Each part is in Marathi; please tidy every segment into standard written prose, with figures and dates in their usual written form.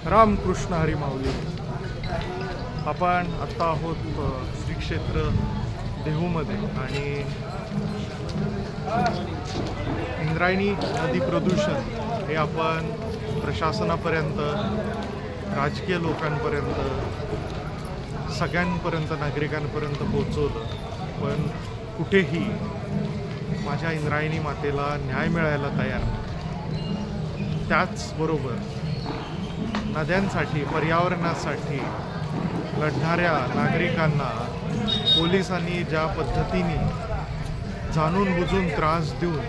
रामकृष्ण हरी माऊली. आपण आत्ता आहोत श्री क्षेत्र देहूमध्ये आणि इंद्रायणी नदी प्रदूषण हे आपण प्रशासनापर्यंत, राजकीय लोकांपर्यंत, सगळ्यांपर्यंत, नागरिकांपर्यंत पोहोचवलं, पण कुठेही माझ्या इंद्रायणी मातेला न्याय मिळायला तयार नाही. त्याचबरोबर नद्यांसाठी, पर्यावरणासाठी लढणाऱ्या नागरिकांना पोलिसांनी ज्या पद्धतीने जाणून बुजून त्रास देऊन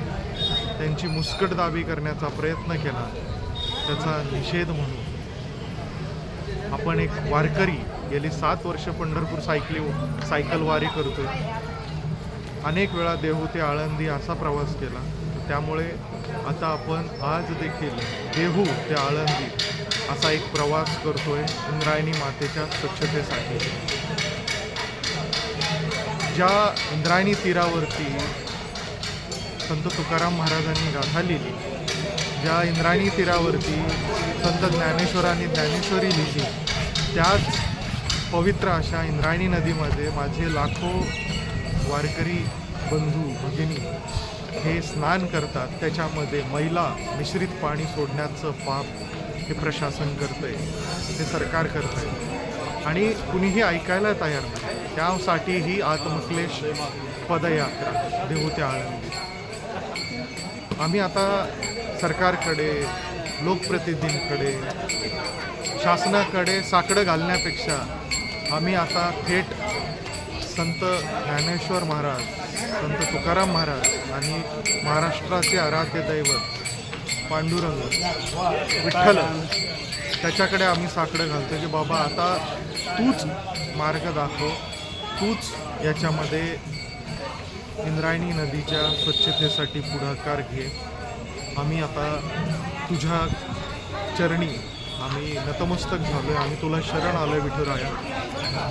त्यांची मुस्कटदाबी करण्याचा प्रयत्न केला, त्याचा निषेध म्हणून आपण एक वारकरी गेली 7 वर्ष पंढरपूर सायकल वारी करतोय. अनेक वेळा देहू ते आळंदी असा प्रवास केला. त्यामुळे आता आपण आज देखील देहू ते आळंदी असा एक प्रवास करतोय इंद्रायणी मातेच्या स्वच्छतेसाठी. ज्या इंद्रायणी तीरावरती संत तुकाराम महाराजांनी गाथा लिहिली, ज्या इंद्रायणी तीरावरती संत ज्ञानेश्वरांनी ज्ञानेश्वरी लिहिली, त्याच पवित्र अशा इंद्रायणी नदीमध्ये माझे लाखो वारकरी बंधू भगिनी हे स्नान करतात. त्याच्यामध्ये मैला मिश्रित पाणी सोडण्याचं पाप हे प्रशासन करतंय, हे सरकार करतंय आणि कुणीही ऐकायला तयार नाही. त्यासाठी ही आत्मक्लेश पदयात्रा देहू ते आळंदी. आम्ही आता सरकारकडे, लोकप्रतिनिधींकडे, शासनाकडे साकडं घालण्यापेक्षा आम्ही आता थेट संत ज्ञानेश्वर महाराज, संत तुकाराम महाराज आणि महाराष्ट्राचे आराध्य दैवत पांडुरंग विठ्ठल त्याच्याकडे आम्ही साकडं घालतो की बाबा आता तूच मार्ग दाखव, तूच याच्यामध्ये इंद्रायणी नदीच्या स्वच्छतेसाठी पुढाकार घे. आम्ही आता तुझ्या चरणी आम्ही नतमस्तक झालो आहे. आम्ही तुला शरण आलो आहे विठुराया,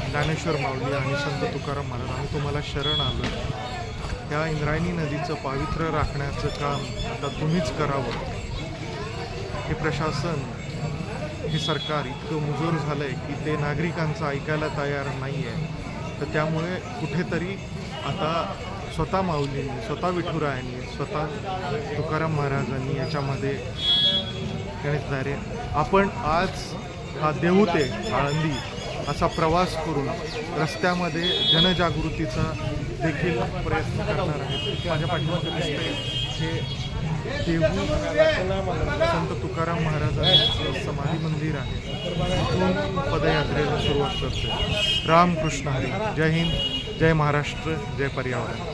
ज्ञानेश्वर माऊली आणि संत तुकाराम महाराज, आम्ही तुम्हाला शरण आलो आहे. त्या इंद्रायणी नदीचं पावित्र्य राखण्याचं काम आता तुम्हीच करावं. हे प्रशासन, हे सरकार इतकं मुजोर झालं आहे की ते नागरिकांचं ऐकायला तयार नाही आहे. तर त्यामुळे कुठेतरी आता स्वतः माऊलींनी, स्वतः विठुरायांनी, स्वतः तुकाराम महाराजांनी याच्यामध्ये गणितधारे आपण आज हा देहू ते आळंदी असा प्रवास करून रस्त्यामध्ये जनजागृतीचा देखील प्रयत्न करणार आहेत. माझ्या पाठीमागे दिसते हे देहू संत तुकाराम महाराजांचं समाधी मंदिर आहे. तिथून पदयात्रेला सुरुवात करतोय. रामकृष्ण हरी. जय हिंद, जय महाराष्ट्र, जय पर्यावरण.